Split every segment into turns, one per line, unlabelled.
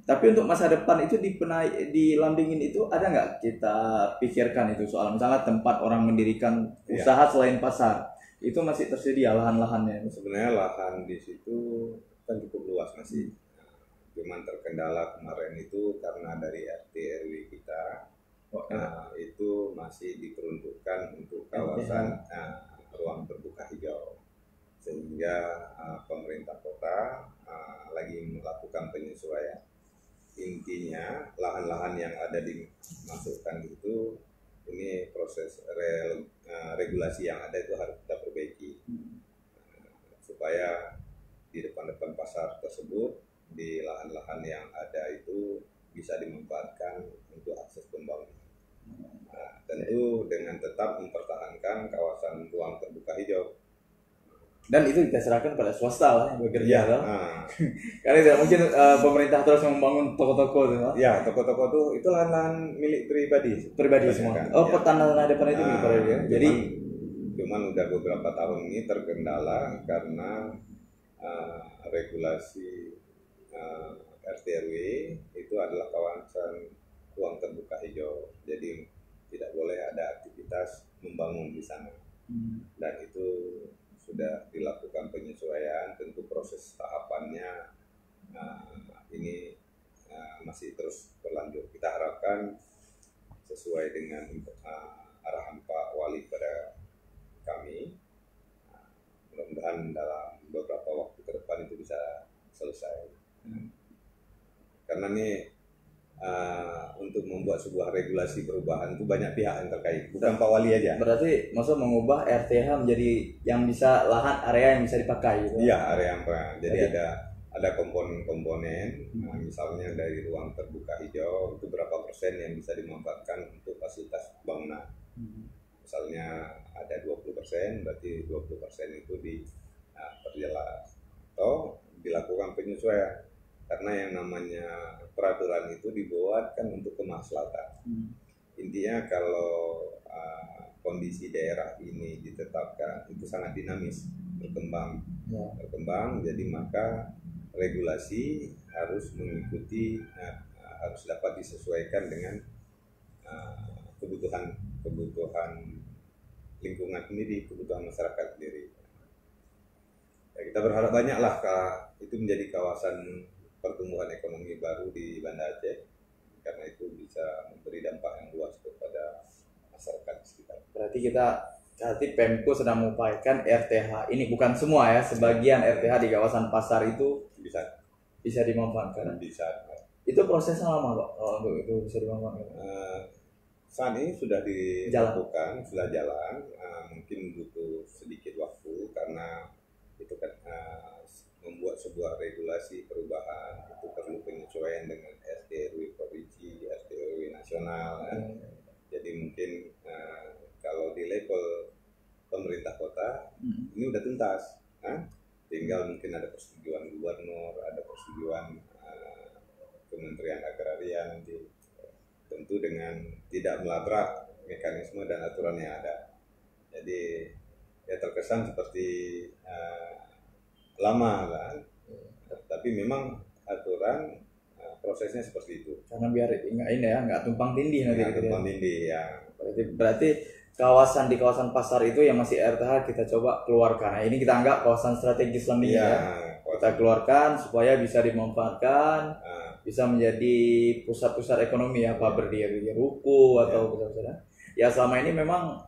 Tapi untuk masa depan itu di Landingin itu ada nggak kita pikirkan itu soal misalnya tempat orang mendirikan usaha selain pasar itu masih tersedia lahan-lahannya?
Sebenarnya lahan di situ kan cukup luas masih. Cuman terkendala kemarin itu karena dari RT RW kita itu masih diperuntukkan untuk kawasan ruang terbuka hijau, sehingga pemerintah kota lagi melakukan penyesuaian. Intinya lahan-lahan yang ada dimasukkan itu, ini proses regulasi yang ada itu harus kita perbaiki supaya di depan-depan pasar tersebut, di lahan-lahan yang ada itu bisa dimanfaatkan untuk akses pembangunan. Tentu dengan tetap mempertahankan kawasan ruang terbuka hijau.
Dan itu kita serahkan pada swasta lah yang bekerja karena tidak mungkin pemerintah terus membangun toko-toko
ya, toko-toko itu lahan-lahan milik pribadi
semua. Tanah depan itu milik pribadi ya. Jadi
cuman udah beberapa tahun ini terkendala karena regulasi RT RW itu adalah kawasan ruang terbuka hijau, jadi tidak boleh ada aktivitas membangun di sana. Dan itu sudah dilakukan penyesuaian, tentu proses tahapannya ini masih terus berlanjut. Kita harapkan sesuai dengan arahan Pak Wali pada kami, mudah-mudahan dalam beberapa waktu ke depan itu bisa selesai. Karena ini untuk membuat sebuah regulasi perubahan itu banyak pihak yang terkait, bukan Pak Wali aja.
Berarti maksud mengubah RTH menjadi yang bisa lahan area yang bisa dipakai gitu?
Iya, area yang jadi ada komponen-komponen, misalnya dari ruang terbuka hijau itu berapa persen yang bisa dimanfaatkan untuk fasilitas bangunan. Misalnya ada 20%, berarti 20% itu diperjelas atau dilakukan penyesuaian. Karena yang namanya peraturan itu dibuat kan untuk kemaslahatan. Intinya kalau kondisi daerah ini ditetapkan itu sangat dinamis, berkembang. Jadi maka regulasi harus mengikuti, harus dapat disesuaikan dengan kebutuhan lingkungan sendiri, kebutuhan masyarakat sendiri. Ya, kita berharap banyaklah itu menjadi kawasan pertumbuhan ekonomi baru di Banda Aceh, karena itu bisa memberi dampak yang luas kepada masyarakat sekitar.
Berarti Pemko sedang mengupayakan RTH ini, bukan semua ya, sebagian RTH di kawasan pasar itu bisa dimanfaatkan.
Bisa.
Itu prosesnya lama Pak, untuk itu bisa dimanfaatkan?
Saat ini sudah dilakukan, sudah jalan, mungkin butuh sedikit waktu karena itu kan membuat sebuah regulasi perubahan itu perlu penyesuaian dengan RT RW provinsi, RT RW nasional. Jadi mungkin kalau di level pemerintah kota ini udah tuntas, tinggal mungkin ada persetujuan gubernur, ada persetujuan Kementerian Agraria nanti, tentu dengan tidak melabrak mekanisme dan aturan yang ada. Jadi ya terkesan seperti lama kan, tapi memang aturan prosesnya seperti itu.
Karena biar nggak tumpang tindih nanti.
Tumpang tindih ya.
Berarti di kawasan pasar itu yang masih RTH kita coba keluarkan. Nah, ini kita anggap kawasan strategis Landingin ya. Kita keluarkan supaya bisa dimanfaatkan, bisa menjadi pusat-pusat ekonomi ya, Pak berdiri ruko atau pusat-pusat. Ya selama ini memang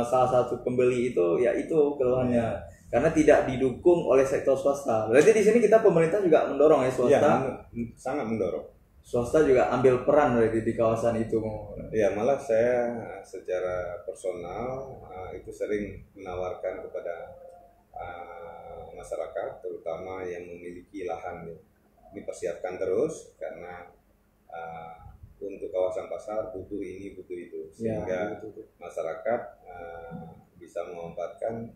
salah satu pembeli itu ya itu keluhannya. Karena tidak didukung oleh sektor swasta. Berarti di sini kita pemerintah juga mendorong ya swasta.
Ya, sangat mendorong.
Swasta juga ambil peran berarti di kawasan itu.
Ya, malah saya secara personal itu sering menawarkan kepada masyarakat, terutama yang memiliki lahan. Ini persiapkan terus karena untuk kawasan pasar butuh ini, butuh itu, sehingga masyarakat bisa memanfaatkan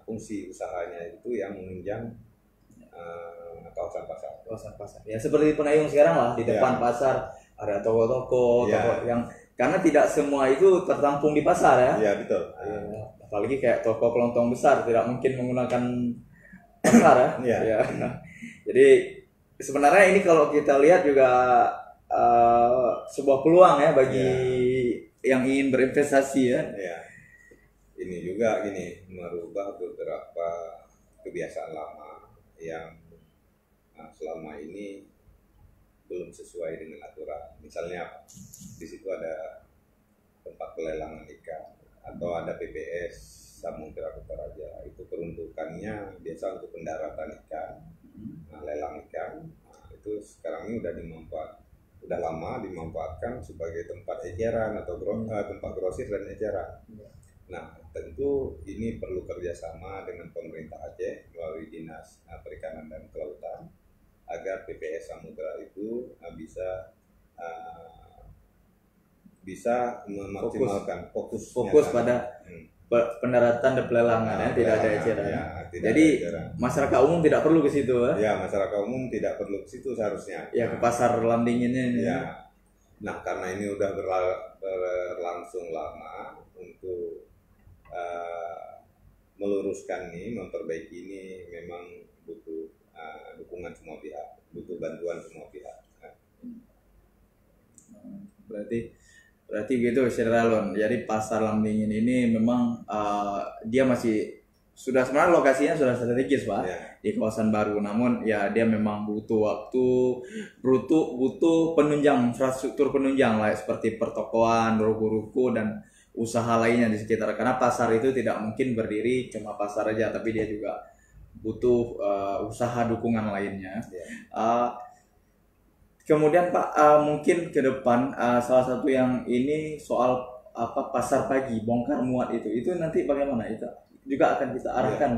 fungsi usahanya itu yang menunjang kawasan pasar.
Ya seperti Penayung sekarang lah, di depan pasar ada toko-toko yang karena tidak semua itu tertampung di pasar ya.
Iya betul.
Apalagi kayak toko kelontong besar tidak mungkin menggunakan pasar ya. Jadi sebenarnya ini kalau kita lihat juga sebuah peluang ya bagi yang ingin berinvestasi ya.
Ini juga gini, merubah beberapa kebiasaan lama yang selama ini belum sesuai dengan aturan. Misalnya di situ ada tempat pelelangan ikan atau ada PPS Samudra Kutaraja, itu peruntukannya biasa untuk pendaratan ikan, lelang ikan. Itu sekarang ini udah lama dimanfaatkan sebagai tempat eceran atau tempat grosir dan eceran. Nah, tentu ini perlu kerjasama dengan pemerintah Aceh melalui Dinas Perikanan dan Kelautan agar PPS Samudra itu bisa memaksimalkan fokus
pada pendaratan dan pelelangan tidak ada eceran. Jadi masyarakat umum tidak perlu ke situ
masyarakat umum tidak perlu ke situ seharusnya.
Ke pasar landing ini.
Nah, karena ini udah berlangsung lama, untuk meluruskan ini, memperbaiki ini memang butuh dukungan semua pihak, butuh bantuan semua pihak.
Berarti gitu Syiralon. Jadi pasar Lambingin ini memang dia masih sebenarnya lokasinya sudah strategis Pak di kawasan baru. Namun ya dia memang butuh waktu, butuh penunjang, infrastruktur penunjang lah seperti pertokoan, ruko-ruko dan usaha lainnya di sekitar. Karena pasar itu tidak mungkin berdiri cuma pasar aja, tapi dia juga butuh usaha dukungan lainnya. Kemudian Pak, mungkin ke depan salah satu yang ini soal pasar pagi bongkar muat itu nanti bagaimana, itu juga akan kita arahkan.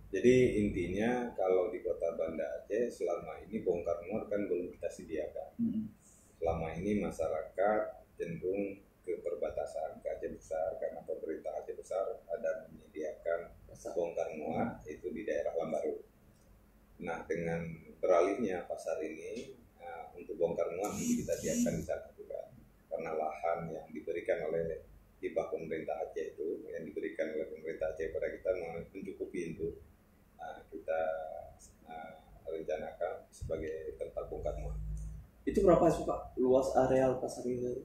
Jadi intinya kalau di Kota Banda Aceh selama ini bongkar muat kan belum kita sediakan. Selama ini masyarakat cenderung ke perbatasan ke Aceh Besar karena pemerintah Aceh Besar ada menyediakan bongkar muat itu di daerah Lambaru. Nah, dengan beralihnya pasar ini untuk bongkar muat kita siapkan di sana juga, karena lahan yang diberikan oleh hibah pemerintah Aceh itu, yang diberikan oleh pemerintah Aceh pada kita mencukupi itu, kita rencanakan sebagai tempat bongkar muat.
Itu berapa sih Pak luas areal pasar itu?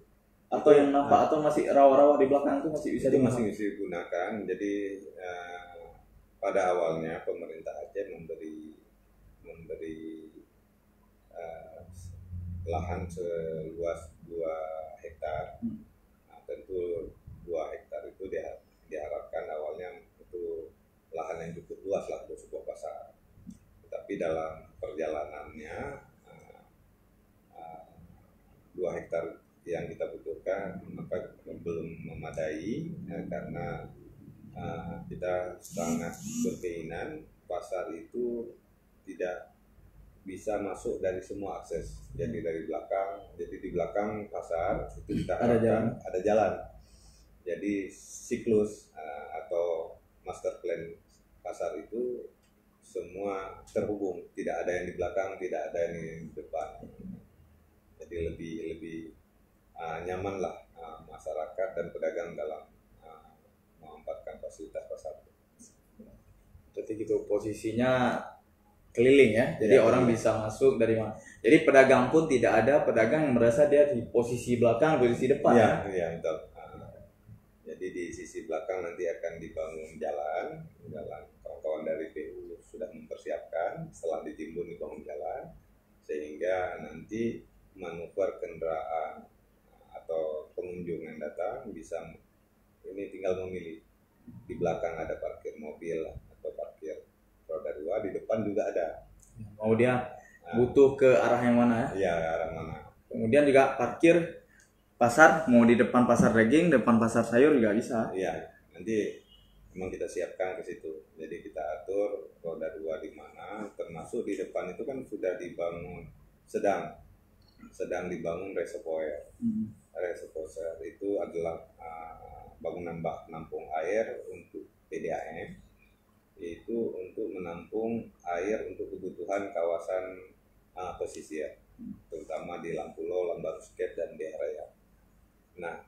Atau yang nampak atau masih rawa-rawa di belakang itu masih bisa
digunakan. Jadi pada awalnya pemerintah Aceh memberi lahan seluas 2 hektar. Nah, tentu 2 hektar itu diharapkan awalnya itu lahan yang cukup luas lah untuk sebuah pasar. Tapi dalam perjalanannya 2 hektar yang kita butuhkan maka belum memadai, karena kita sangat berkeinginan pasar itu tidak bisa masuk dari semua akses. Jadi dari belakang, jadi di belakang pasar itu kita harapkan ada jalan. Jadi siklus atau master plan pasar itu semua terhubung, tidak ada yang di belakang, tidak ada yang di depan. Jadi lebih nyaman lah masyarakat dan pedagang dalam memanfaatkan fasilitas pasar.
Jadi gitu posisinya keliling ya, jadi orang bisa masuk dari mana. Jadi pedagang pun tidak ada pedagang yang merasa dia di posisi belakang, posisi depan.
Iya betul. Jadi di sisi belakang nanti akan dibangun jalan. Kawan-kawan dari PU sudah mempersiapkan, setelah ditimbun dibangun jalan, sehingga nanti manuver kendaraan atau pengunjung yang datang bisa ini tinggal memilih. Di belakang ada parkir mobil atau parkir roda 2, di depan juga ada.
Mau dia butuh ke arah yang mana ya?
Iya, arah mana.
Kemudian juga parkir pasar, mau di depan pasar daging, depan pasar sayur juga bisa.
Iya, nanti memang kita siapkan ke situ. Jadi kita atur roda 2 di mana, termasuk di depan itu kan sudah dibangun, sedang dibangun reservoir. Reservoir itu adalah bangunan bak penampung air untuk PDAM. Itu untuk menampung air untuk kebutuhan kawasan pesisir, terutama di Lampulo, Lambaru Sket, dan di area. Nah,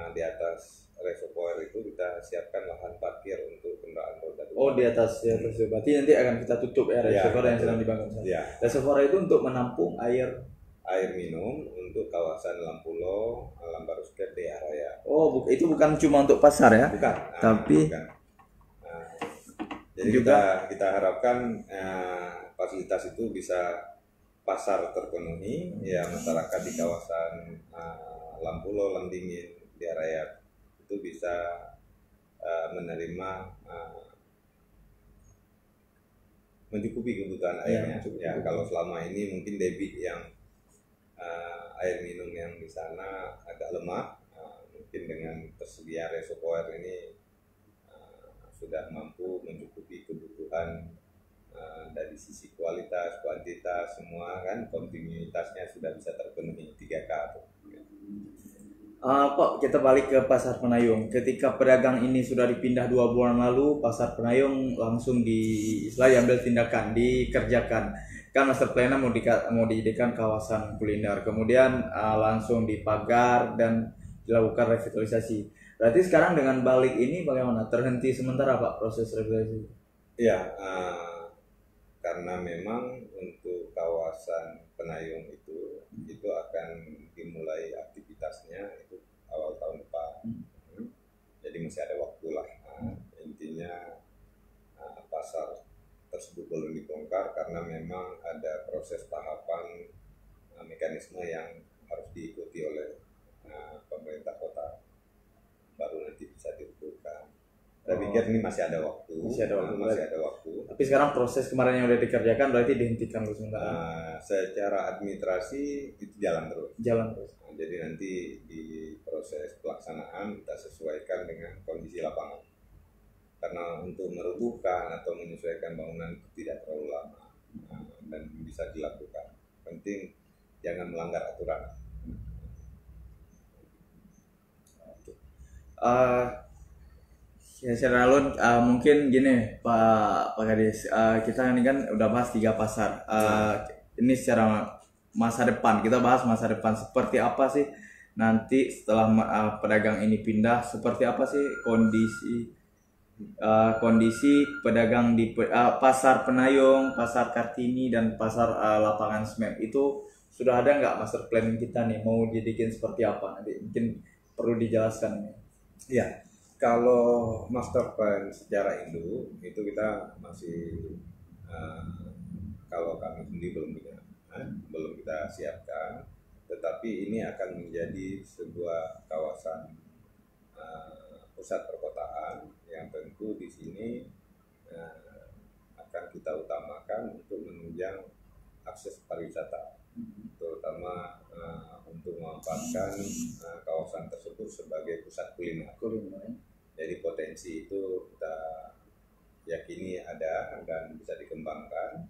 di atas reservoir itu kita siapkan lahan parkir untuk kendaraan roda 2.
Oh, di atas berarti nanti akan kita tutup ya reservoir yang sedang dibangun.
Ya.
Reservoir itu untuk menampung air
minum untuk kawasan Lampulo, Lambarusket, Dea Raya.
Oh, itu bukan cuma untuk pasar ya?
Bukan.
Tapi
bukan. Jadi juga kita harapkan fasilitas itu bisa pasar terpenuhi, ya masyarakat di kawasan Lampulo, Lamdingin, Dea Raya itu bisa menerima mencukupi kebutuhan airnya. Ya, kalau selama ini mungkin debit yang air minum yang di sana agak lemah, mungkin dengan tersedia reservoir ini sudah mampu mencukupi kebutuhan dari sisi kualitas, kuantitas, semua kan kontinuitasnya sudah bisa terpenuhi 3K.
Pak, kita balik ke Pasar Penayung. Ketika pedagang ini sudah dipindah 2 bulan lalu, Pasar Penayung langsung diambil tindakan, dikerjakan. Kan master plan mau dijadikan kawasan kuliner, kemudian langsung dipagar dan dilakukan revitalisasi. Berarti sekarang dengan balik ini bagaimana? Terhenti sementara Pak proses revitalisasi?
Iya, karena memang untuk kawasan Penayung itu akan dimulai aktivitasnya itu awal tahun depan. Jadi masih ada waktu lah. Intinya pasar tersebut belum dibongkar karena memang ada proses tahapan mekanisme yang harus diikuti oleh pemerintah kota, baru nanti bisa dilakukan. Saya pikir ini masih ada waktu. Masih ada waktu.
Tapi sekarang proses kemarin yang udah dikerjakan berarti dihentikan dulu sementara.
Secara administrasi itu jalan terus. Jadi nanti di proses pelaksanaan kita sesuaikan dengan kondisi lapangan. Karena untuk merobohkan atau menyesuaikan bangunan itu tidak terlalu lama dan bisa dilakukan. Penting jangan melanggar aturan.
Ya secara alun mungkin gini Pak Kadis, kita ini kan udah bahas 3 pasar. Ini secara masa depan, kita bahas masa depan seperti apa sih nanti setelah pedagang ini pindah, seperti apa sih kondisi pedagang di Pasar Penayung, Pasar Kartini dan Pasar Lapangan Semen itu sudah ada nggak master plan kita nih mau dibikin seperti apa? Nanti mungkin perlu dijelaskan nih.
Ya, kalau master plan secara Indo itu kita masih kalau kami sendiri belum kita siapkan, tetapi ini akan menjadi sebuah kawasan pusat perkotaan yang tentu di sini akan kita utamakan untuk menunjang akses pariwisata, terutama untuk memanfaatkan kawasan tersebut sebagai pusat kuliner. Jadi potensi itu kita yakini ada dan bisa dikembangkan.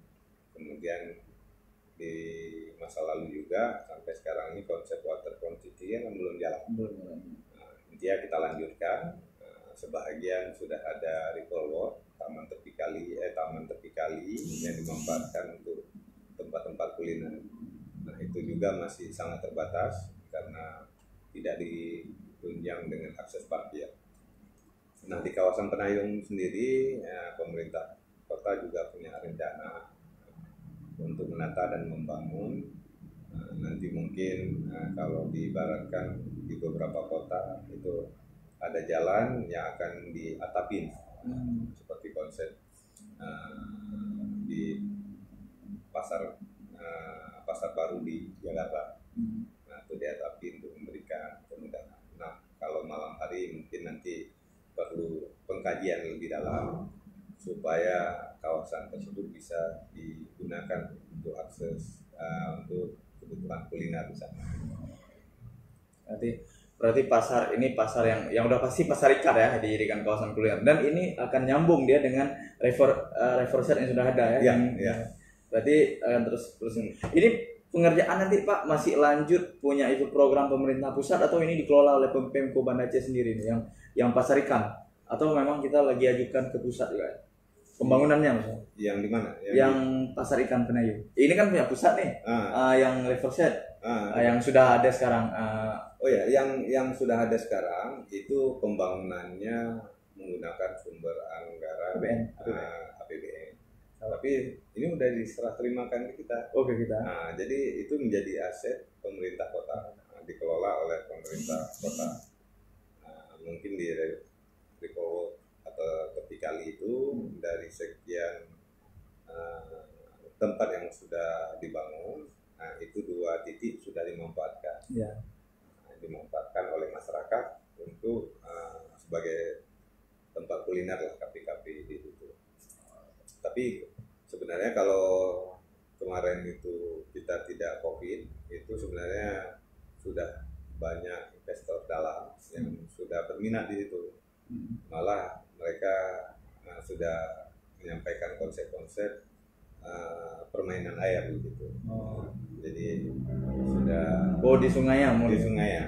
Kemudian di masa lalu juga sampai sekarang ini konsep waterfront city yang belum jalan. Intinya kita lanjutkan. Sebahagian sudah ada Ripple Walk, taman tepi kali yang dimanfaatkan untuk tempat-tempat kuliner. Nah itu juga masih sangat terbatas karena tidak ditunjang dengan akses parkir. Nah di kawasan Penayung sendiri pemerintah kota juga punya rencana untuk menata dan membangun. Nanti mungkin kalau diibaratkan di beberapa kota itu ada jalan yang akan diatapin seperti konsep di pasar baru di Jakarta. Nah itu diatapin untuk memberikan kemudahan. Nah kalau malam hari mungkin nanti perlu pengkajian lebih dalam supaya kawasan tersebut bisa digunakan untuk akses untuk kebutuhan kuliner di sana.
Berarti pasar yang udah pasti pasar ikan ya dijadikan kawasan kuliner, dan ini akan nyambung dia dengan reverser yang sudah ada ya. Berarti akan terus ini pengerjaan nanti Pak masih lanjut punya itu program pemerintah pusat atau ini dikelola oleh Pemko Banda Aceh sendiri nih yang pasar ikan, atau memang kita lagi ajukan ke pusat juga? Pembangunannya maksudnya.
Yang di mana?
Yang pasar ikan Penayu. Ini kan punya pusat nih. Yang Riverside. Yang sudah ada sekarang.
Oh ya, yang sudah ada sekarang itu pembangunannya menggunakan sumber anggaran APBN. Tapi ini udah diserah terimakan ke kita.
Oke, kita.
Nah, jadi itu menjadi aset pemerintah kota, dikelola oleh pemerintah kota. Mungkin di Ripowo atau tepi kali itu dari sekian tempat yang sudah dibangun, itu 2 titik sudah dimanfaatkan.
Ya.
Dimanfaatkan oleh masyarakat untuk sebagai tempat kuliner lah, kafe-kafe di situ. Tapi sebenarnya kalau kemarin itu kita tidak COVID, itu sebenarnya sudah banyak investor dalam yang sudah berminat di situ. Malah mereka sudah menyampaikan konsep-konsep permainan air gitu. Jadi sudah
di sungai ya,
di sungai ya.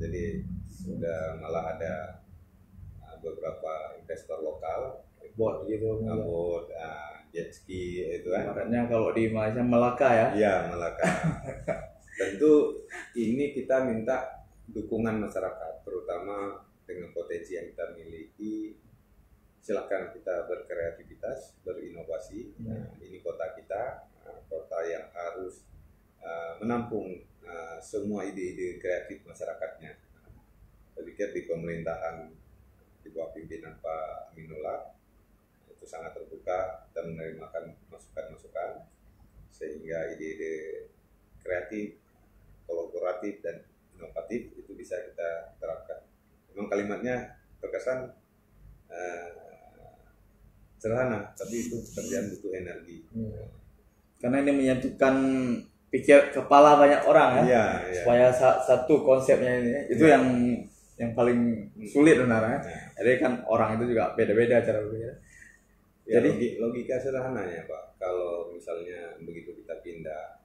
Jadi sudah malah ada beberapa investor lokal,
boat gitu,
boat, jet ski itu kan.
Makanya kalau di Malaysia Melaka ya.
Iya, Melaka. Tentu ini kita minta dukungan masyarakat, terutama dengan potensi yang kita miliki. Silakan kita berkreativitas, berinovasi. Ini kota kita, kota yang harus menampung semua ide-ide kreatif masyarakatnya. Saya pikir di pemerintahan di bawah pimpinan Pak Aminullah itu sangat terbuka dan menerima masukan-masukan, sehingga ide-ide kreatif, kolaboratif dan inovatif itu bisa kita terapkan. Memang kalimatnya terkesan sederhana, tapi itu pekerjaan butuh energi.
Karena ini menyatukan pikir kepala banyak orang ya. Supaya satu konsepnya ini itu yang paling sulit sebenarnya. Jadi kan orang itu juga beda-beda cara berpikir.
Jadi logika sederhananya Pak, kalau misalnya begitu kita pindah,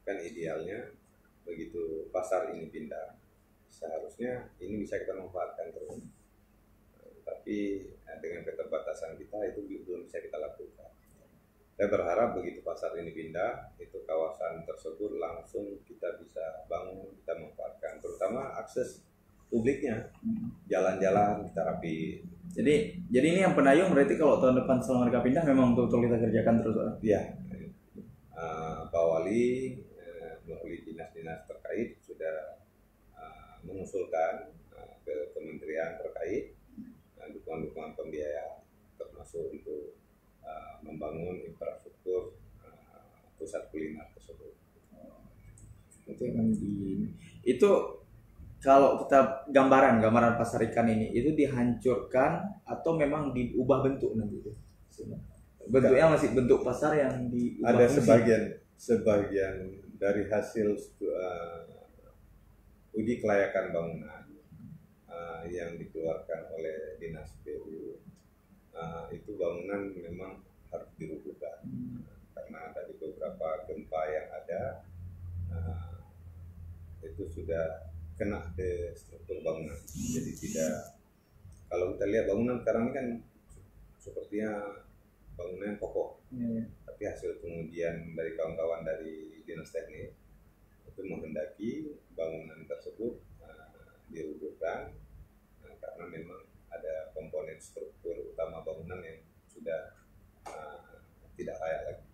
kan idealnya begitu pasar ini pindah, seharusnya ini bisa kita manfaatkan terus. Tapi dengan keterbatasan kita itu belum bisa kita lakukan. Saya berharap begitu pasar ini pindah, itu kawasan tersebut langsung kita bisa bangun, kita manfaatkan, terutama akses publiknya, jalan-jalan kita rapi.
Jadi ini yang Penayung berarti kalau tahun depan selama mereka pindah memang betul-betul kita kerjakan terus.
Iya. Pak Wali melalui dinas-dinas terkait sudah mengusulkan ke kementerian terkait dukungan-dukungan pembiayaan, termasuk untuk membangun infrastruktur pusat kuliner tersebut.
Itu kalau kita gambaran pasar ikan ini itu dihancurkan atau memang diubah bentuk nanti itu? Bentuknya masih bentuk pasar yang diubah.
Ada sebagian dari hasil uji kelayakan bangunan yang dikeluarkan oleh Dinas PU, itu bangunan memang harus dirubuhkan karena dari beberapa gempa yang ada itu sudah kena ke struktur bangunan. Jadi tidak, kalau kita lihat bangunan sekarang ini kan sepertinya bangunan kokoh, tapi hasil pengujian dari kawan-kawan dari Dinas Teknik itu menghendaki bangunan tersebut dirubuhkan karena memang ada komponen struktur utama bangunan yang sudah tidak layak lagi.